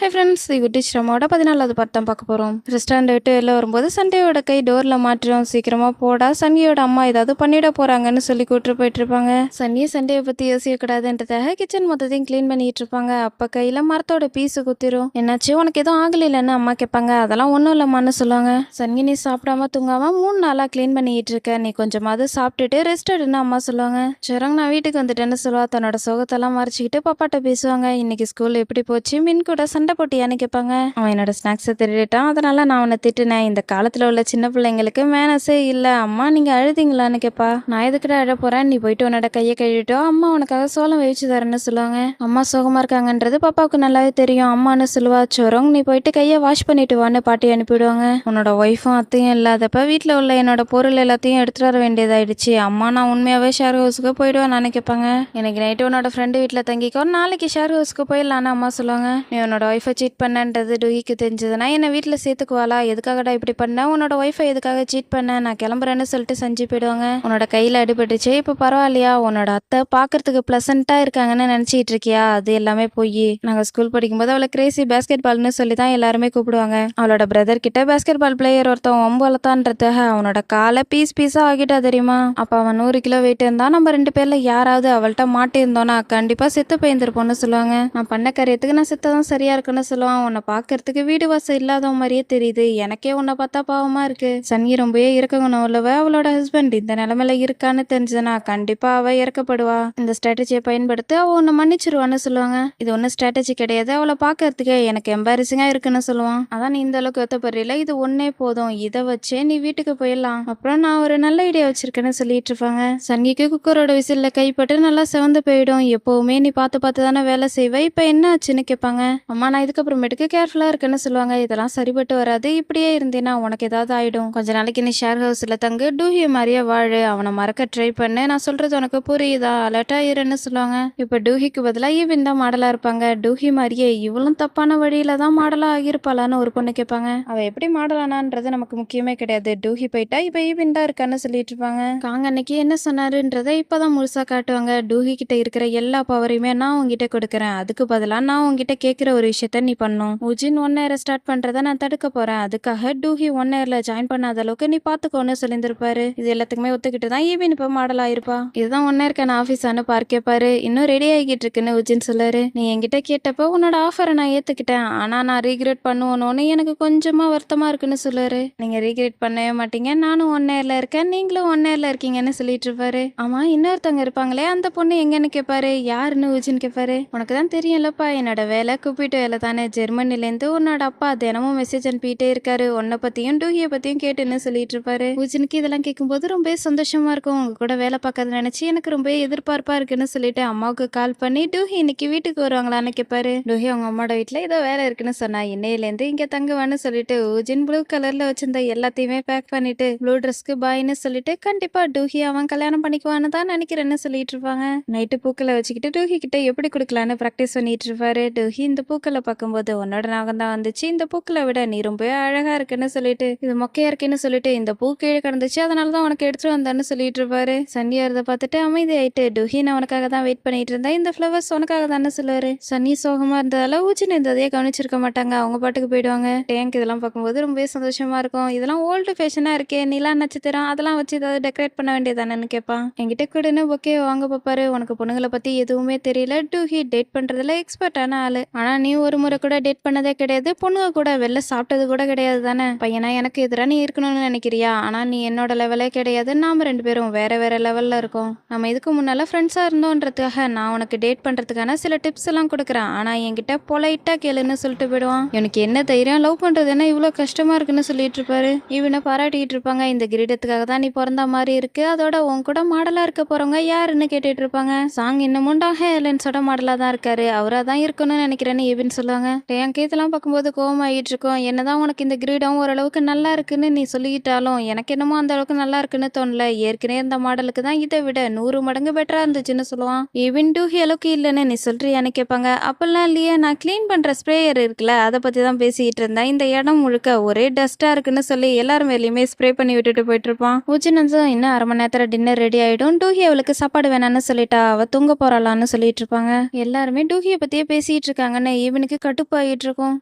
Hi friends, குட்டி ஸ்ரமோட 14வது part தான் பார்க்க போகிறோம். ரெஸ்டாரண்ட் விட்டு வெளில வரும்போது சண்டையோட கை டோரில் மாற்றிடும். சீக்கிரமாக போடா, சன்னியோட அம்மா ஏதாவது பண்ணிட போகிறாங்கன்னு சொல்லி கூப்பிட்டு போயிட்டு இருப்பாங்க. சன்னியை சண்டையை பற்றி யோசிக்கக்கூடாதுன்றதாக கிச்சன் மொத்தத்தையும் க்ளீன் பண்ணிட்டு இருப்பாங்க. அப்போ கையில் மரத்தோட பீஸு குத்திரும். என்னாச்சு, உனக்கு எதுவும் ஆகலைன்னு அம்மா கேட்பாங்க. அதெல்லாம் ஒன்றும் இல்லைம்மான்னு சொல்லுவாங்க. சன்னி, நீ சாப்பிடாம தூங்காம 3 நாளாக க்ளீன் பண்ணிட்டு இருக்க, நீ கொஞ்சமாவது சாப்பிட்டுட்டு ரெஸ்ட் எடுன்னு அம்மா சொல்லுவாங்க. சரங், நான் வீட்டுக்கு வந்துட்டேன்னு சொல்லுவா. தன்னோட சோகத்தெல்லாம் மறைச்சிக்கிட்டு பாப்பாட்ட பேசுவாங்க. இன்னைக்கு ஸ்கூல் எப்படி போச்சு, மின் கூட சண்டை போட்டியான்னு கேட்பாங்க. அவன் என்னோட ஸ்நாக்ஸை திருடிட்டான், அதனால நான் அவனை திட்டுனேன். இந்த காலத்துல உள்ள சின்ன பிள்ளைங்களுக்கு மேனஸே இல்ல. அம்மா, நீங்க அழுதிங்களான்னு கேட்பா. நான் எதுக்கிட்ட அழ போறேன், நீ போயிட்டு உன்னோட கையை கழுவிட்டோ, அம்மா உனக்காக சோளம் வேவிச்சு தரேன்னு சொல்லுவாங்க. அம்மா சோகமா இருக்காங்கன்றது பாப்பாவுக்கு நல்லாவே தெரியும். அம்மான்னு சொல்லுவா. சோரங், நீ போயிட்டு கையை வாஷ் பண்ணிட்டு வான்னு பாட்டி அனுப்பிடுவாங்க. உன்னோட ஒய்ஃபும் அத்தையும் இல்லாதப்ப வீட்டுல உள்ள என்னோட பொருள் எல்லாத்தையும் எடுத்துட்டு வர வேண்டியதாயிடுச்சு. அம்மா, நான் உண்மையாவே ஷேர் ஹவுஸுக்கு போயிடுவேன் கேட்பாங்க. எனக்கு நைட்டு உன்னோட ஃப்ரெண்டு வீட்டுல தங்கிக்கோ, நாளைக்கு ஷேர் ஹவுஸ்க்கு போயிடலான்னு அம்மா சொல்லுவாங்க. நீ உன்னோட ஒய்ஃபை சீட் பண்ணன்றது டூஹிக்கு தெரிஞ்சதுன்னா என்னை வீட்டில் சேர்த்துக்குவாளா? எதுக்காகடா இப்படி பண்ண? உன்னோட ஒய்ஃபை எதுக்காக சீட் பண்ண? நான் கிளம்புறேன்னு சொல்லிட்டு செஞ்சு போயிடுவாங்க. உன்னோட கையில் அடிபட்டுச்சு, இப்போ பரவாயில்லையா? உன்னோட அத்தை பார்க்கறதுக்கு ப்ளசண்டா இருக்காங்கன்னு நினச்சிட்டு இருக்கியா? அது எல்லாமே போய். நாங்கள் ஸ்கூல் படிக்கும்போது அவளை கிரேசி பேஸ்கெட் பால்னு சொல்லி தான் எல்லாருமே கூப்பிடுவாங்க. அவளோட பிரதர் கிட்ட பேஸ்கெட் பால் பிளேயர் ஒருத்தன் ஒம்பளத்தான்றதுக்காக அவனோட காலை பீஸா ஆகிட்டா தெரியுமா? அப்போ அவன் 100 கிலோ வெயிட் இருந்தா நம்ம 2 பேர்ல யாராவது அவள்கிட்ட மாட்டிருந்தோன்னா கண்டிப்பா செத்து போயிருந்திருப்போம்னு சொல்லுவாங்க. நான் பண்ண காரியத்துக்கு நான் செத்ததான் சரியா இருக்குன்னு சொல்லுவான். உன்னை பார்க்கறதுக்கு வீடு வாசம் இல்லாத மாதிரியே தெரியுது, எனக்கே உன்னை பார்த்தா பாவமா இருக்கு. சன்னி ரொம்பவே இறக்கணும் உள்ளவ. அவளோட ஹஸ்பண்ட் இந்த நிலைமையில இருக்கான்னு தெரிஞ்சதுன்னா கண்டிப்பா அவ இறக்கப்படுவா. இந்த ஸ்ட்ராட்டஜியை பயன்படுத்தி அவ உன்னை மன்னிச்சிருவான்னு சொல்லுவாங்க. இது ஒன்னும் ஸ்ட்ராட்டஜி கிடையாது, அவளை பார்க்கறதுக்கு எனக்கு எம்பாரசிங்கா இருக்குன்னு சொல்லுவான். அதான், நீ இந்த அளவுக்கு ஒத்தப்படுறீல, இது ஒன்னே போதும், இதை வச்சே நீ வீட்டுக்கு போயிடலாம். அப்புறம் நான் ஒரு நல்ல ஐடியா வச்சிருக்கேன்னு சொல்லிட்டு இருப்பாங்க. சன்னிக்கு குக்கரோட விசில்ல கைப்பட்டு நல்லா செவந்து போயிடும். எப்பவுமே நீ பார்த்து தானே வேலை செய்வ, இப்ப என்ன ஆச்சுன்னு கேட்பாங்க. அம்மா, நான் இதுக்கப்புறமேட்டுக்கு கேர்ஃபுல்லா இருக்குன்னு சொல்லுவாங்க. இதெல்லாம் சரிபட்டு வராது, இப்படியே இருந்தேன்னா உனக்கு ஏதாவது ஆயிடும். கொஞ்ச நாளைக்கு நீ ஷேர் ஹவுஸ்ல தங்கு, டூஹி மாதிரியே வாழு, அவனை மறக்க ட்ரை பண்ணு, நான் சொல்றது உனக்கு புரியுதா? அலர்ட்டா இருன்னு சொல்லுவாங்க. இப்ப டூஹிக்கு பதிலா ஈவின் தான் மாடலா இருப்பாங்க. டூஹி மாதிரியே இவளும் தப்பான வழியில தான் மாடலா ஆகியிருப்பாளான்னு ஒரு பொண்ணு கேட்பாங்க. அவ எப்படி மாடலானான்றது நமக்கு முக்கியமே கிடையாது. டூஹி போயிட்டா இப்ப ஈவின் தான் இருக்கான்னு சொல்லிட்டு இருப்பாங்க. காங்க அன்னைக்கு என்ன சொன்னாருன்றதை இப்பதான் முழுசா காட்டுவாங்க. டூஹி கிட்ட இருக்கிற எல்லா பவரையுமே நான் உங்ககிட்ட கொடுக்குறேன், அதுக்கு பதிலா நான் உங்ககிட்ட கேட்கிற ஒரு விஷயத்த நீ பண்ணும். உஜின் 1 இயர் ஸ்டார்ட் பண்றத நான் தடுக்க போறேன், அதுக்காக டூஹி 1 இயர்ல ஜாயின் பண்ணாத அளவுக்கு நீ பாத்துக்கோன்னு சொல்லியிருந்திருப்பாரு. இது எல்லாத்துக்குமே ஒத்துக்கிட்டு தான் ஈவின் இப்ப மாடல் ஆயிருப்பா. இதுதான் 1 இயர்க்கான ஆஃபீஸானு பார்க்கப்பாரு. இன்னும் ரெடி ஆகிட்டு இருக்குன்னு உஜின் சொல்லாரு. நீ என்கிட்ட கேட்டப்போ உன்னோட ஆஃபரை நான் ஏத்துக்கிட்டேன், ஆனா நான் ரீக்ரெட் பண்ணுவோன்னு எனக்கு கொஞ்சமா வருத்தமா இருக்குன்னு சொல்லுவாரு. நீங்க ரீக்ரெட் பண்ணவே மாட்டீங்க, நானும் 1 இயர்ல இருக்கேன், நீங்களும் 1 இயர்ல இருக்கீங்கன்னு சொல்லிட்டு இருப்பாரு. ஆமா, இன்னொருத்தவங்க இருப்பாங்களே, அந்த பொண்ணு எங்கன்னு கேட்பாரு. யாருன்னு உஜின் கேட்பாரு. உனக்கு தான் தெரியும்லப்பா, என்னோட வேலை கூப்பிட்டு வேலை தானே. ஜெர்மனிலேருந்து உன்னோட அப்பா தினமும் மெசேஜ் அனுப்பிட்டே இருக்காரு, உன்னை பத்தியும் டூஹியை பத்தியும் கேட்டுன்னு சொல்லிட்டு இருப்பாரு. உஜினுக்கு இதெல்லாம் கேட்கும்போது ரொம்ப சந்தோஷமா இருக்கும். உங்க கூட வேலை பார்க்கறது நினைச்சு எனக்கு ரொம்ப எதிர்பார்ப்பா இருக்குன்னு சொல்லிட்டு அம்மாவுக்கு கால் பண்ணி டூஹி இன்னைக்கு வீட்டுக்கு வருவாங்களான்னு கேட்பாரு. டூஹி அவங்க அம்மாவோட வீட்டுல ஏதோ வேலை இருக்குன்னு சொன்னா இன்னையிலேருந்து இங்க தங்குவான்னு சொல்லிட்டு உஜின் ப்ளூ கலர்ல வச்சிருந்த எல்லாத்தையுமே பேக் பண்ணிட்டு ப்ளூ ட்ரெஸ்க்கு பாய்னு சொல்லிட்டு கண்டிப்பா டூஹி அவன் கல்யாணம் பண்ணிக்குவான்னு தான் நினைக்கிறேன்னு சொல்லிட்டு இருப்பாங்க. நைட்டு பூக்களை வச்சுக்கிட்டு டூஹி கிட்ட எப்படி கொடுக்கலான்னு ப்ராக்டிஸ் பண்ணிட்டு இருப்பாரு. டூஹி, இந்த பூக்களை பார்க்கும்போது உன்னோட நாகம் தான் வந்துச்சு, இந்த பூக்களை விட நீ ரொம்ப அழகா இருக்குன்னு சொல்லிட்டு இது மொக்கையா இருக்குன்னு சொல்லிட்டு இந்த பூ கீழே கிடந்துச்சு, அதனாலதான் உனக்கு எடுத்துட்டு வந்தான்னு சொல்லிட்டு இருப்பாரு. சன்னி வரதை பார்த்துட்டு அமைதி ஆயிட்டு, டூஹி நான் உனக்காக தான் வெயிட் பண்ணிட்டு இருந்தேன், இந்த ஃப்ளவர்ஸ் உனக்காக தானே சொல்லுவாரு. சன்னி சோகமா இருந்ததால ஊச்சின்னு இருந்ததையே கவனிச்சிருக்க மாட்டாங்க, அவங்க பாட்டுக்கு போயிடுவாங்க. டேங்க் இதெல்லாம் பார்க்கும்போது ரொம்ப சந்தோஷமா இருக்கும். இதெல்லாம் ஓல்டு ஃபேஷனா இருக்கே, நிலா நட்சத்திரம் அதெல்லாம் வச்சு ஏதாவது டெக்கரேட் பண்ண வேண்டியதானு கேட்பான். என்கிட்ட கூடன்னு ஓகே வாங்க பாப்பாரு. உனக்கு பொண்ணுங்களை பத்தி எதுவுமே தெரியல, டூஹி டேட் பண்றதுல எக்ஸ்பர்ட்டான ஆளு, ஆனா நீ ஒரு முறை கூட டேட் பண்ணதே கிடையாது, பொண்ணுங்க கூட வெளில சாப்பிட்டது கூட கிடையாது தானே. பையனா எனக்கு எதிராக நீ இருக்கணும்னு நினைக்கிறியா? ஆனா நீ என்னோட லெவலே கிடையாது, நாம 2 பேரும் வேற வேற லெவல்ல இருக்கோம். நம்ம இதுக்கு முன்னால ஃப்ரெண்ட்ஸா இருந்தோன்றதுக்காக நான் உனக்கு டேட் பண்றதுக்கான சில டிப்ஸ் எல்லாம் கொடுக்குறேன், ஆனா என்கிட்ட பொலைட்டா கேளுன்னு சொல்லிட்டு போயிடுவான். எனக்கு என்ன தைரியம், லவ் பண்றது என்ன இவ்வளவு கஷ்டமா இருக்குன்னு சொல்லிட்டு இருப்பாரு. இவனை பாராட்டிட்டு இருப்பாங்க. இந்த கிரீடத்துக்காக தான் நீ பிறந்த மாதிரி இருக்கு, அதோட உன் கூட மாடலா இருக்க போறவங்க யாருன்னு கேட்டுட்டு இருப்பாங்க. சாங் இன்னமும் ஹேலன்ஸோட மாடலா தான் இருக்காரு, அவரா தான் இருக்கணும்னு நினைக்கிறேன்னு ஈவின் சொல்லுவாங்க. என் கேத்தெல்லாம் பார்க்கும்போது கோவமாயிட்டு இருக்கோம். என்னதான் உனக்கு இந்த கிரீடம் ஓரளவுக்கு நல்லா இருக்குன்னு நீ சொல்லிக்கிட்டாலும் எனக்கு என்னமோ அந்த அளவுக்கு நல்லா இருக்குன்னு தோணல. ஏற்கனவே இந்த மாடலுக்கு தான் இதை விட 100 மடங்கு பெட்டரா இருந்துச்சுன்னு சொல்லுவான். ஈவின் டூஹி அளவுக்கு இல்லைன்னு நீ சொல்றியான்னு கேட்பாங்க. அப்பெல்லாம் இல்லையே, நான் கிளீன் பண்ற ஸ்ப்ரேயர் இருக்குல்ல, அதை பத்தி தான் பேசிட்டு இருந்தேன். இந்த இடம் முழுக்க ஒரே டஸ்டா இருக்குன்னு சொல்லி எல்லாரும் மேலேயுமே ஸ்ப்ரே பண்ணி விட்டுட்டு போயிட்டு இருப்பான். உச்சினன்ஸும் இன்னும் 1/2 மணி நேரத்துல டின்னர் ரெடி ஆயிடும், டூஹி அவளுக்கு சாப்பாடு வேணான்னு சொல்லிட்டா, அவ தூங்க போறாளான்னு சொல்லிட்டு இருப்பாங்க. எல்லாருமே டூஹியை பத்தியே பேசிட்டு இருக்காங்கன்னு ஈவனுக்கு டூஹிக்கு கட்டுப்பாயிட்டு இருக்கும்.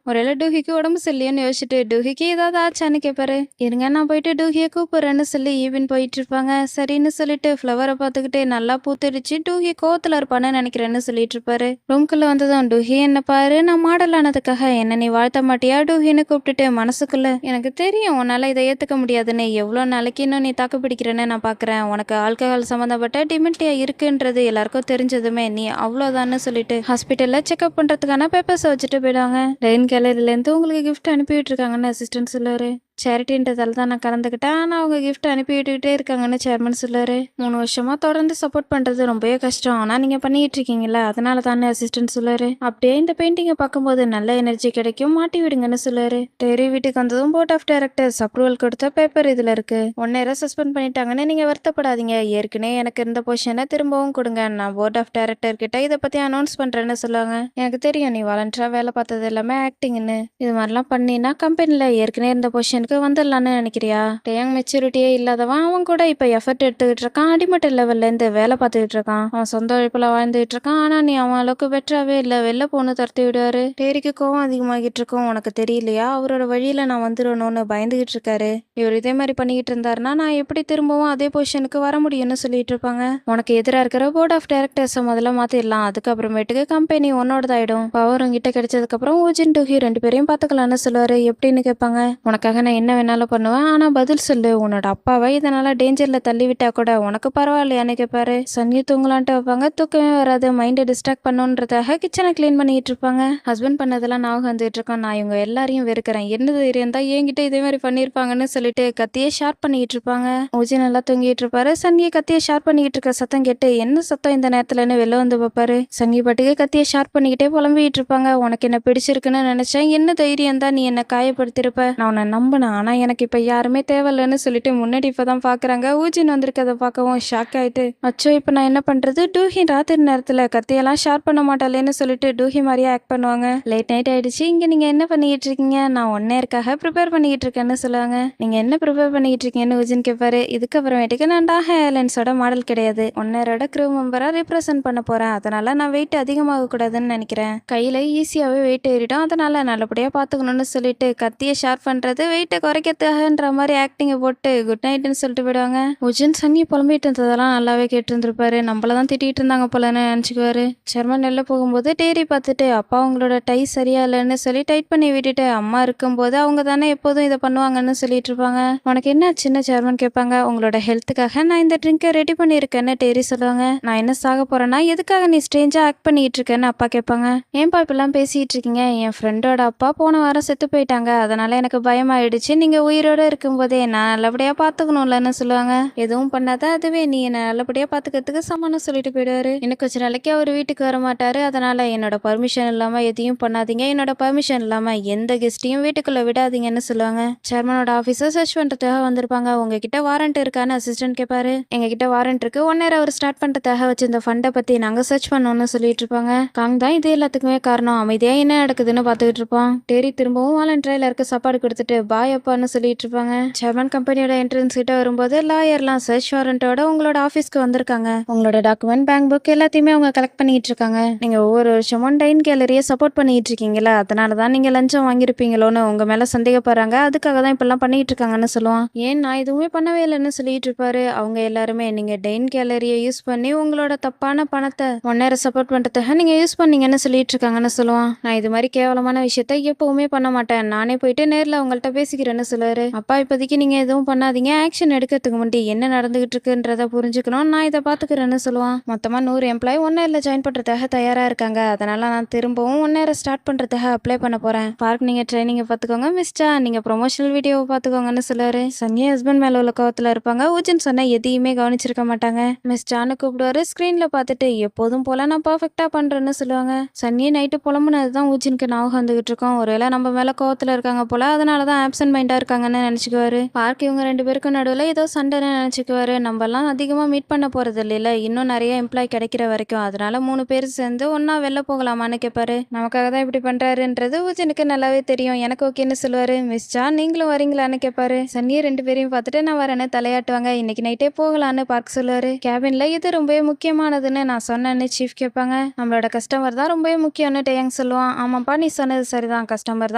ஒருவேளை டூஹிக்கு உடம்பு சரியில்லையோன்னு யோசிச்சுட்டு டூஹிக்கு ஏதாவது ஆச்சான்னு கேட்பாரு. இருங்க நான் போயிட்டு டூஹியை கூப்பிடுறேன்னு சொல்லி ஈவின் போயிட்டு இருப்பாங்க. சரின்னு சொல்லிட்டு ஃப்ளவரை பார்த்துக்கிட்டு நல்லா பூத்துடுச்சு, டூஹி கோவத்துல இருப்பான்னு நினைக்கிறேன்னு சொல்லிட்டு இருப்பாரு. ரூம்குள்ள வந்ததும் டூஹி என்ன பாரு, நான் மாடல் ஆனதுக்காக என்ன நீ வாழ்த்த மாட்டியா டூஹின்னு கூப்பிட்டுட்டு மனசுக்குள்ள எனக்கு தெரியும் உன்னால இதை ஏத்துக்க முடியாதுன்னு, எவ்வளவு நாளைக்கு இன்னும் நீ தாக்கு பிடிக்கிறேன்னு நான் பாக்குறேன். உனக்கு ஆல்கஹால் சம்பந்தப்பட்ட டிமென்டியா இருக்குன்றது எல்லாருக்கும் தெரிஞ்சதுமே நீ அவ்வளோதான்னு சொல்லிட்டு ஹாஸ்பிட்டல்ல செக்அப் பண்றதுக்கான பேப்பர்ஸ் வச்சுட்டு போயிடுவாங்க. ரெயின் கேலரியில இருந்து உங்களுக்கு கிஃப்ட் அனுப்பி விட்டுருக்காங்கன்னு அசிஸ்டன்ட் சொல்லுவாரு. சேரிட்டின்றதால தான் நான் கலந்துக்கிட்டேன், ஆனால் அவங்க கிஃப்ட் அனுப்பி விட்டுக்கிட்டே இருக்காங்கன்னு சேர்மன் சொல்லாரு. 3 வருஷமா தொடர்ந்து சப்போர்ட் பண்ணுறது ரொம்பவே கஷ்டம், ஆனால் நீங்கள் பண்ணிக்கிட்டு இருக்கீங்களா அதனால தானே அசிஸ்டன்ட் சொல்லாரு. அப்படியே இந்த பெயிண்டிங்கை பார்க்கும்போது நல்ல எனர்ஜி கிடைக்கும், மாட்டி விடுங்கன்னு சொல்லாரு. டெரி வீட்டுக்கு வந்ததும் போர்ட் ஆஃப் டைரக்டர்ஸ் அப்ரூவல் கொடுத்த பேப்பர் இதில் இருக்கு. 1 நேரம் சஸ்பெண்ட் பண்ணிட்டாங்கன்னு நீங்கள் வருத்தப்படாதீங்க, ஏற்கனவே எனக்கு இருந்த பொசிஷனை திரும்பவும் கொடுங்க. நான் போர்ட் ஆஃப் டைரக்டர் கிட்ட இதை பற்றி அனௌன்ஸ் பண்ணுறேன்னு சொல்லுவாங்க. எனக்கு தெரியும் நீ வாலண்டரா வேலை பார்த்தது எல்லாமே ஆக்டிங்னு, இது மாதிரிலாம் பண்ணினா கம்பெனியில் ஏற்கனவே இருந்த பொசிஷனுக்கு வந்துடலான்னு நினைக்கிறியா? டேங் மெச்சூரிட்டியே இல்லாதவன் அவன் கூட இப்ப எஃபர்ட் எடுத்துக்கிட்டு இருக்கான், அடிமட்ட லெவல்ல இருந்து வேலை பார்த்துக்கிட்டு இருக்கான், அவன் சொந்த உழைப்புல வாழ்ந்துகிட்டு இருக்கான். ஆனா நீ அவன் அளவுக்கு பெட்டராவே இல்ல, வெளில போன்னு துரத்தி விடுவாரு. டேரிக்கு கோவம் அதிகமாகிட்டு இருக்கும். உனக்கு தெரியலையா, அவரோட வழியில நான் வந்துடணும்னு பயந்துகிட்டு இருக்காரு. இவர் இதே மாதிரி பண்ணிக்கிட்டு இருந்தாருன்னா நான் எப்படி திரும்பவும் அதே பொசிஷனுக்கு வர முடியும்னு சொல்லிட்டு இருப்பாங்க. உனக்கு எதிராக இருக்கிற போர்ட் ஆஃப் டைரக்டர்ஸ் முதல்ல மாத்திடலாம், அதுக்கப்புறமேட்டுக்கு கம்பெனி உன்னோடதாயிடும். பவர் உங்ககிட்ட கிடைச்சதுக்கு அப்புறம் ஊஜின் டூஹி 2 பேரையும் பாத்துக்கலாம்னு சொல்லுவாரு. எப்படின்னு கேட்பாங்க. உனக்காக நான் என்ன வேணாலும் பண்ணுவேன், ஆனா பதில் சொல்லு, உன்னோட அப்பாவை இதனால டேஞ்சர்ல தள்ளி விட்டா கூட உனக்கு பரவாயில்லையான்னு கேட்பாரு. சன்னி தூங்கலான்ட்டு வைப்பாங்க, தூக்கமே வராது, மைண்டை டிஸ்ட்ராக்ட் பண்ணுன்றதாக கிச்சனை கிளீன் பண்ணிட்டு இருப்பாங்க. ஹஸ்பண்ட் பண்ணதெல்லாம் நான் வந்துட்டு இருக்கேன், நான் இவங்க எல்லாரையும் வெறுக்கிறேன், என்ன தைரியம் தான் என்கிட்ட இதே மாதிரி பண்ணியிருப்பாங்கன்னு சொல்லிட்டு கத்தியை ஷார்ப் பண்ணிட்டு இருப்பாங்க. ஊஜி நல்லா தூங்கிட்டு இருப்பாரு. சன்னியை கத்தியை ஷார்ப் பண்ணிக்கிட்டு இருக்க சத்தம் கேட்டு என்ன சத்தம் இந்த நேரத்துலன்னு வெளில வந்து பார்ப்பாரு. சன்னி பாட்டுக்கு கத்தியை ஷார்ப் பண்ணிக்கிட்டே புலம்பிட்டு இருப்பாங்க. உனக்கு என்ன பிடிச்சிருக்குன்னு நினைச்சேன், என்ன தைரியம் தான் நீ என்ன காயப்படுத்திருப்ப, நான் உன்னை நம்பினேன், ஆனா எனக்கு இப்ப யாருமே தேவையில்லைன்னு சொல்லிட்டு முன்னாடி இப்பதான் பாக்குறாங்க. ஊஜின் வந்திருக்கதை பார்க்கவும் ஷாக் ஆயிட்டு, அச்சோ இப்ப நான் என்ன பண்றது, டூஹி ராத்திரி நேரத்துல கத்தியெல்லாம் ஷார்ப் பண்ண மாட்டாளேன்னு சொல்லிட்டு டூஹி மாதிரியே ஆக்ட் பண்ணுவாங்க. லேட் நைட் ஆயிடுச்சு, இங்க நீங்க என்ன பண்ணிக்கிட்டு இருக்கீங்க, நான் 1 நேருக்காக ப்ரிப்பேர் பண்ணிக்கிட்டு இருக்கேன்னு சொல்லுவாங்க. நீங்க என்ன ப்ரிப்பேர் பண்ணிக்கிட்டு இருக்கீங்கன்னு ஊஜின் கேட்பாரு. இதுக்கப்புறமேட்டுக்கு நான் டாஹா ஏர்லைன்ஸோட மாடல் கிடையாது, 1 நேரோட க்ரூ மெம்பரா ரெப்ரசென்ட் பண்ண போறேன், அதனால நான் வெயிட் அதிகமாக கூடாதுன்னு நினைக்கிறேன், கையில ஈஸியாவே வெயிட் ஏறிடும், அதனால நல்லபடியா பாத்துக்கணும்னு சொல்லிட்டு கத்தியை ஷார்ப் பண்றது வெயிட்டை குறைக்கிறதுக்காகன்ற மாதிரி ஆக்டிங்கை போட்டு குட் நைட்னு சொல்லிட்டு போயிடுவாங்க. உஜின் சன்னி புலம்பிட்டு இருந்ததெல்லாம் நல்லாவே கேட்டு இருந்திருப்பாரு. நம்மளதான் திட்டிட்டு இருந்தாங்க போலன்னு நினைச்சுக்குவாரு. ஷர்மன் வெளில போகும்போது டேரி பார்த்துட்டு அப்பா உங்களோட டை சரியா இல்லைன்னு சொல்லி டைட் பண்ணி விட்டுட்டு அம்மா இருக்கும்போது அவங்க தானே எப்போதும் இதை பண்ணுவாங்கன்னு சொல்லிட்டு இருப்பாங்க. உனக்கு என்ன சின்ன சேர்மன் கேட்பாங்க. உங்களோட ஹெல்த்துக்காக நான் இந்த ட்ரிங்கை ரெடி பண்ணியிருக்கேன்னு டேரி சொல்லுவாங்க. நான் என்ன சாக போறேன்னா எதுக்காக நீ ஸ்ட்ரேஞ்சா ஆக்ட் பண்ணிட்டு இருக்கேன்னு அப்பா கேட்பாங்க. ஏன்பா இப்பெல்லாம் பேசிட்டு இருக்கீங்க, என் ஃப்ரெண்டோட அப்பா போன வாரம் செத்து போயிட்டாங்க, அதனால எனக்கு பயமாயிடுச்சு, நீங்க உயிரோட இருக்கும்போதே நான் நல்லபடியா பாத்துக்கணும்லன்னு சொல்லுவாங்க. எதுவும் பண்ணாத, அதுவே நீ என்ன நல்லபடியா பாத்துக்கிறதுக்கு சமானம் சொல்லிட்டு போயிடுவாரு. இன்னும் கொஞ்ச நாளைக்கு அவர் வீட்டுக்கு வர மாட்டாரு, அதனால என்னோட பர்மிஷன் இல்லாம எதையும் பண்ணாதீங்க, என்னோட பர்மிஷன் இல்லாம எந்த கெஸ்டையும் வீட்டுக்குள்ள விடாதீங்கன்னு சொல்லுவாங்க. சேர்மனோட ஆபீஸர் சர்ச் பண்றதுக்காக வந்திருப்பாங்க. உங்ககிட்ட வாரண்ட் இருக்கான்னு அசிஸ்டன்ட் கேட்பாரு. எங்க கிட்ட வாரண்ட் இருக்கு, 1 நேரம் அவர் ஸ்டார்ட் பண்றதுக்காக வச்சிருந்த ஃபண்டை பத்தி நாங்க சர்ச் பண்ணோம்னு சொல்லிட்டு இருப்பாங்க. காங் தான் இது எல்லாத்துக்குமே காரணம், அமைதியா என்ன நடக்குதுன்னு பாத்துக்கிட்டு இருப்பான். டேரி திரும்பவும் வாலண்டரா எல்லாருக்கும் சாப்பாடு கொடுத்துட்டு பாய் அப்பான்னு சொல்லிட்டு இருப்பாங்க. ஜெர்மன் கம்பெனியோட என்ட்ரன்ஸ் கிட்ட வரும்போது லாயர்லாம் சர்ச் வாரண்டோட உங்களோட ஆஃபீஸ்க்கு வந்திருக்காங்க. உங்களோட டாக்குமெண்ட், பேங்க் புக் எல்லாத்தையுமே அவங்க கலெக்ட் பண்ணிட்டு இருக்காங்க. நீங்க ஒவ்வொரு வருஷமும் டைன் கேலரியை சப்போர்ட் பண்ணிட்டு இருக்கீங்களா, அதனால தான் நீங்க லஞ்சம் வாங்கியிருப்பீங்களோன்னு உங்க மேல சந்தேகப்படுறாங்க, அதுக்காக தான் இப்பெல்லாம் பண்ணிட்டு இருக்காங்கன்னு சொல்லுவான். ஏன் நான் எதுவுமே பண்ணவே இல்லைன்னு சொல்லிட்டு இருப்பாரு. அவங்க எல்லாருமே நீங்க டைன் கேலரியை யூஸ் பண்ணி உங்களோட தப்பான பணத்தை 1 நேரம் சப்போர்ட் பண்றதுக்காக நீங்க யூஸ் பண்ணீங்கன்னு சொல்லிட்டு இருக்காங்கன்னு சொல்லுவான். நான் இது மாதிரி கேவலமான விஷயத்த எப்பவுமே பண்ண மாட்டேன், நானே போயிட்டு நேர்ல அவங்கள்ட்ட பேசிக்கிறேன்னு சொல்லுவாரு. அப்பா இப்போதைக்கு நீங்க எதுவும் பண்ணாதீங்க, ஆக்ஷன் எடுக்கிறதுக்கு முன்னாடி என்ன நடந்துகிட்டு இருக்குன்றத புரிஞ்சுக்கணும், நான் இதை பாத்துக்கிறேன்னு சொல்லுவான். மொத்தமா 100 எம்ப்ளாயி 1 நேரில் ஜாயின் பண்றதுக்காக தயாரா இருக்காங்க, அதனால நான் திரும்பவும் 1 நேரம் ஸ்டார்ட் பண்றதுக்காக அப்ளை பண்ண போறேன். பார்க் நீங்க ட்ரைனிங்கை பாத்துக்கோங்க, மிஸ்டா நீங்க ப்ரொமோஷனல் வீடியோவை பாத்துக்கோங்கன்னு சொல்லுவாரு. சன்யா ஹஸ்பண்ட் மேல உள்ள கோவத்துல இருப்பாங்க. ஊஜின் சொன்ன எதையுமே கவனிச்சிருக்க மாட்டாங்க. மிஸ்டான்னு கூப்பிடுவாரு. ஸ்கிரீன்ல பார்த்துட்டு எப்போதும் போல நான் பர்ஃபெக்டா பண்றேன்னு சொல்லுவாங்க. சன்னி நைட்டு புலம்புனதுதான் ஊஜினுக்கு ஞாபகம் வந்துகிட்டு இருக்கோம். ஒருவேளை நம்ம மேல கோவத்துல இருக்காங்க போல, அதனாலதான் ஆப்சன்ட் சைலண்ட் மைண்டா இருக்காங்கன்னு நினைச்சுக்குவாரு. பார்க் இவங்க 2 பேருக்கும் நடுவுல ஏதோ சண்டைன்னு நினைச்சுக்குவாரு. நம்மலாம் அதிகமா மீட் பண்ண போறது இல்லைல்ல, இன்னும் நிறைய எம்ப்ளாய் கிடைக்கிற வரைக்கும், அதனால 3 பேர் சேர்ந்து ஒன்னா வெளில போகலாமான்னு கேட்பாரு. நமக்காக தான் இப்படி பண்றாருன்றது ஊஜனுக்கு நல்லாவே தெரியும். எனக்கு ஓகேன்னு சொல்லுவாரு. மிஸ்டா நீங்களும் வரீங்களான்னு கேட்பாரு. சன்னியை 2 பேரையும் பார்த்துட்டு நான் வரேன்னு தலையாட்டுவாங்க. இன்னைக்கு நைட்டே போகலான்னு பார்க் சொல்லுவாரு. கேபின்ல இது ரொம்பவே முக்கியமானதுன்னு நான் சொன்னேன்னு சீஃப் கேட்பாங்க. நம்மளோட கஸ்டமர் தான் ரொம்பவே முக்கியம்னு டேயாங் சொல்லுவான். ஆமாப்பா நீ சொன்னது சரிதான், கஸ்டமர்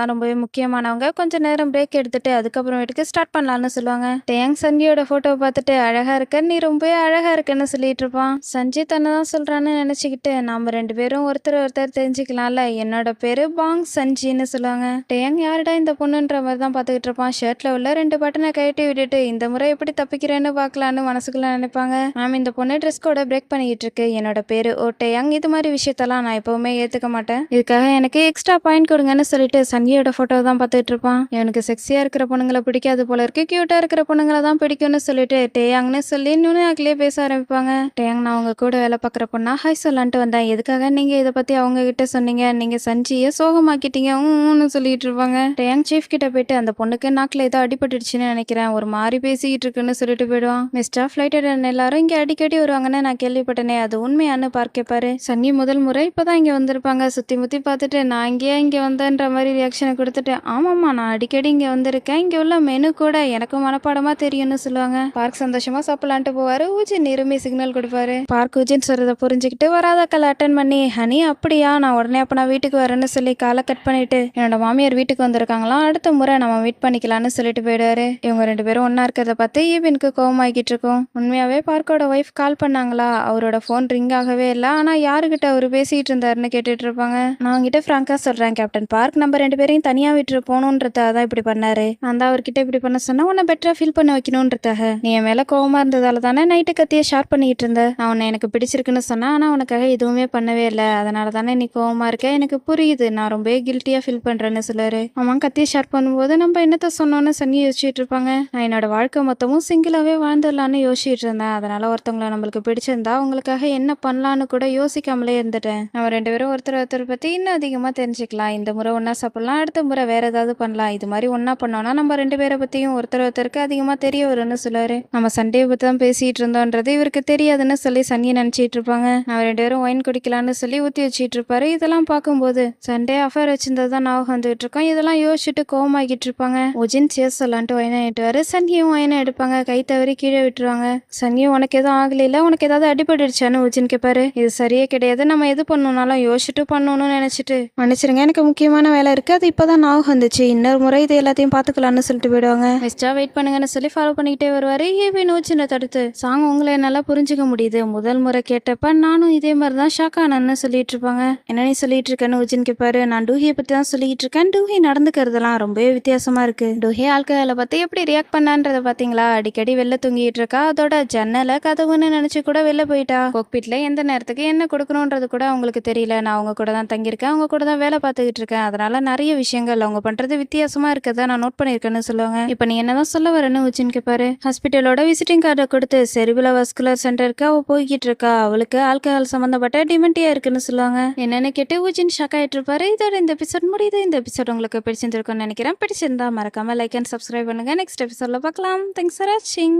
தான் ரொம்பவே முக்கியமானவங்க. கொஞ்சம் நேரம் பிரேக் எடுத்துட்டு அதுக்கப்புறமேட்டுக்கு ஸ்டார்ட் பண்ணலாம்னு சொல்லுவாங்க. டேயாங் சன்னியோட போட்டோ பார்த்துட்டு அழகா இருக்க, நீ ரொம்பவே அழகா இருக்குன்னு சொல்லிட்டு இருப்பான். சஞ்சய் தன்னை தான் சொல்றான்னு நினைச்சுக்கிட்டு நாம 2 பேரும் ஒருத்தர் ஒருத்தர் தெரிஞ்சுக்கலாம்ல, என்னோட பேரு பாங் சஞ்சின்னு சொல்லுவாங்க. டேயாங் யாருடா இந்த பொண்ணுன்ற மாதிரி தான் பார்த்துக்கிட்டு இருப்பான். ஷர்ட்ல உள்ள 2 பட்டனை கழட்டி விட்டுட்டு இந்த முறை எப்படி தப்பிக்கிறேன்னு பார்க்கலான்னு மனசுக்குள்ள நினைப்பாங்க. மேம் இந்த பொண்ணு ட்ரெஸ் கோட பிரேக் பண்ணிக்கிட்டு இருக்கு, என்னோட பேரு ஓ டேயாங், இது மாதிரி விஷயத்தெல்லாம் நான் எப்பவுமே ஏத்துக்க மாட்டேன், இதுக்காக எனக்கு எக்ஸ்ட்ரா பாயிண்ட் கொடுங்கன்னு சொல்லிட்டு சன்னியோட போட்டோ தான் பார்த்துட்டு இருப்பான். எனக்கு செக்ஸியா இருக்கிற பொண்ணுங்களை பிடிக்காது போல இருக்கு, கியூட்டா இருக்கிற பொண்ணுங்களை தான் பிடிக்கும்னு சொல்லிட்டு டேயாங்னு சொல்லி நுனாக்கிலே பேச ஆரம்பிப்பாங்க. டேயாங் நான் அவங்க கூட வேலை பார்க்குற பொண்ணா ஹாய் சொல்லான்ட்டு வந்தேன், எதுக்காக நீங்க இதை பத்தி அவங்க கிட்ட சொன்னீங்க, நீங்க சஞ்சியை சோகமாக்கிட்டீங்க சொல்லிட்டு இருப்பாங்க. டேயாங் சீஃப் கிட்ட போயிட்டு அந்த பொண்ணுக்கு நாக்கில் ஏதோ அடிபட்டுடுச்சுன்னு நினைக்கிறேன், ஒரு மாதிரி பேசிக்கிட்டு இருக்குன்னு சொல்லிட்டு போயிடுவான். மிஸ்டர் ஃபிளைட் அட்டெண்டன்ட் எல்லாரும் இங்க அடிக்கடி வருவாங்கன்னு நான் கேள்விப்பட்டேனே, அது உண்மையானு பார்க்க கேட்பாரு. சன்னி முதல் முறை இப்பதான் இங்க வந்திருப்பாங்க, சுத்தி முத்தி பார்த்துட்டு நான் இங்க வந்தேன்ற மாதிரி ரியாக்ஷனை கொடுத்துட்டு ஆமாம்மா நான் அடிக்கடி இங்க வந்திருக்கேன், இங்க உள்ள மெனு கூட எனக்கும் மனப்பாடமா தெரியும்னு சொல்லுவாங்க. பார்க் சந்தோஷமா சாப்பிடலான்ட்டு போவாரு. ஊஜின் நிரும்பி சிக்னல் கொடுப்பாரு. பார்க் ஊஜின் சொல்றதை புரிஞ்சுக்கிட்டு வராத கால் அட்டன் பண்ணி ஹனி அப்படியா நான் உடனே அப்ப நான் வீட்டுக்கு வரேன்னு சொல்லி காலை கட் பண்ணிட்டு என்னோட மாமியார் வீட்டுக்கு வந்திருக்காங்களாம், அடுத்த முறை நம்ம மீட் பண்ணிக்கலாம்னு சொல்லிட்டு போயிடுவாரு. இவங்க 2 பேரும் ஒன்னா இருக்கிறத பார்த்து ஈவினுக்கு கோவமாக்கிட்டு இருக்கும். உண்மையாவே பார்க்கோட ஒய்ஃப் கால் பண்ணாங்களா, அவரோட போன் ரிங் ஆகவே இல்லை, ஆனா யாருகிட்ட அவரு பேசிட்டு இருந்தாருன்னு கேட்டுட்டு இருப்பாங்க. நான் அவங்ககிட்ட பிராங்கா சொல்றேன் கேப்டன் பார்க் நம்ம 2 பேரையும் தனியா விட்டு போகணுன்றதாக தான் இப்படி பண்ணாரு, அந்த அவர்கிட்ட இப்படி பண்ண சொன்னா உன்னை பெட்டரா ஃபீல் பண்ண வைக்கணும்ன்றதாக, நீ என் மேல கோவமா இருந்ததால தானே நைட்டு கத்தியை ஷேர் பண்ணிட்டு இருந்த, நான் உன்னை எனக்கு பிடிச்சிருக்குன்னு சொன்னா ஆனா உனக்காக எதுவுமே பண்ணவே இல்லை, அதனால தானே நீ கோவமா இருக்க, எனக்கு புரியுது, நான் ரொம்ப கில்ட்டியா ஃபீல் பண்றேன்னு சொல்லுவாரு. அவன் கத்தியை ஷேர் பண்ணும்போது நம்ம என்னத்த சொன்னோன்னு சன்னி யோசிச்சுட்டு இருப்பாங்க. நான் என்னோட வாழ்க்கை மொத்தமும் சிங்கிளாவே வாழ்ந்துடலான்னு யோசிச்சுட்டு இருந்தேன், அதனால ஒருத்தவங்களை நம்மளுக்கு பிடிச்சிருந்தா உங்களுக்காக என்ன பண்ணலான்னு கூட யோசிக்காமலே இருந்துட்டேன், நம்ம 2 பேரும் ஒருத்தர் ஒருத்தர் பத்தி இன்னும் அதிகமா தெரிஞ்சுக்கலாம், இந்த முறை ஒன்னா சாப்பிடலாம், அடுத்த முறை வேற ஏதாவது பண்ணலாம், இது மாதிரி ஒன்னா பண்ணோம்னா நம்ம 2 பேரை பத்தியும் ஒருத்தர் ஒருத்தருக்கு அதிகமா தெரிய வரும்னு சொல்லுவாரு. நம்ம சண்டையை பத்தி தான் பேசிட்டு இருந்தோன்றது இவருக்கு தெரியாதுன்னு சொல்லி சன்னியை நினைச்சிட்டு இருப்பாங்க. நம்ம 2 பேரும் ஒயின் குடிக்கலான்னு சொல்லி ஊத்தி வச்சிட்டு இருப்பாரு. இதெல்லாம் பார்க்கும்போது சண்டே அஃபேர் வச்சிருந்தது தான் ஞாபகம் வந்துட்டு இருக்கோம், இதெல்லாம் யோசிச்சுட்டு கோவமாக்கிட்டு இருப்பாங்க. உஜின் சேஸ் சொல்லான்ட்டு ஒயினை எடுத்துவாரு. சன்னியும் ஒயினை எடுப்பாங்க, கை தவறி கீழே விட்டுருவாங்க. சன்னியும் உனக்கு எதுவும் ஆகல, உனக்கு ஏதாவது அடிபட்டுடுச்சான்னு உஜின் கேட்பாரு. இது சரியே கிடையாது, நம்ம எது பண்ணணும்னாலும் யோசிச்சுட்டு பண்ணணும்னு நினைச்சிட்டு மன்னிச்சிருங்க எனக்கு முக்கியமான வேலை இருக்கு, அது இப்பதான் ஞாபகம் வந்துச்சு, இன்னொரு முறை இது எல்லாத்தையும் பாத்துக்கலாம்னு சொல்லிட்டு போயிடுவாங்க. பெஸ்டா வெயிட் பண்ணுங்கன்னு சொல்லி ஃபாலோ பண்ணிக்கிட்டே வருவாரு. ஏவி நோச்சினை தடுத்து சாங் உங்களை என்னால புரிஞ்சுக்க முடியுது, முதல் முறை கேட்டப்ப நானும் இதே மாதிரி தான் ஷாக் ஆனன்னு சொல்லிட்டு இருப்பாங்க. என்ன நீ சொல்லிட்டு இருக்கேன்னு உஜின் கேட்பாரு. நான் டூஹியை பத்தி தான் சொல்லிட்டு இருக்கேன், டூஹி நடந்துக்கிறதுலாம் ரொம்பவே வித்தியாசமா இருக்கு, டூஹி ஆல்கஹாலை பத்தி எப்படி ரியாக்ட் பண்ணான்றத பாத்தீங்களா, அடிக்கடி வெளில தூங்கிட்டு இருக்கா, அதோட ஜன்னலை கதவுன்னு நினைச்சு கூட வெளில போயிட்டா, கோக்பீட்ல எந்த நேரத்துக்கு என்ன கொடுக்கணும்ன்றது கூட அவங்களுக்கு தெரியல, நான் அவங்க கூட தான் தங்கியிருக்கேன், அவங்க கூட தான் வேலை பார்த்துக்கிட்டு இருக்கேன், அதனால நிறைய விஷயங்கள் அவங்க பண்றது வித்தியாசமா இருக்கதான் நான் நோட் பண்ணிருக்கேன்னு சொல்லுவாங்க. இப்ப நீ என்னதான் சொல்ல வரேன்னு உஜின் கேட்பாரு. ஹாஸ்பிட்டலோட விசிட்டிங் கார்டை கொடுத்து செரிபுலர் வாஸ்குலர் சென்டருக்கு அவ போய்கிட்டு இருக்கா, அவளுக்கு ஆல்கஹால் சம்பந்தப்பட்ட டிமென்டியா இருக்குன்னு சொல்லுவாங்க. என்னன்னு கேட்டு உஜின் ஷாக் ஆயிட்டு இருப்பாரு. இதோட இந்த எபிசோட் முடியுது. இந்த எபிசோட் உங்களுக்கு பிடிச்சிருக்கும்னு நினைக்கிறேன். பிடிச்சிருந்தா மறக்காம லைக் அண்ட் சப்ஸ்கிரைப் பண்ணுங்க. நெக்ஸ்ட் எபிசோட்ல பார்க்கலாம். தேங்க்ஸ் ஃபார் வாட்சிங்.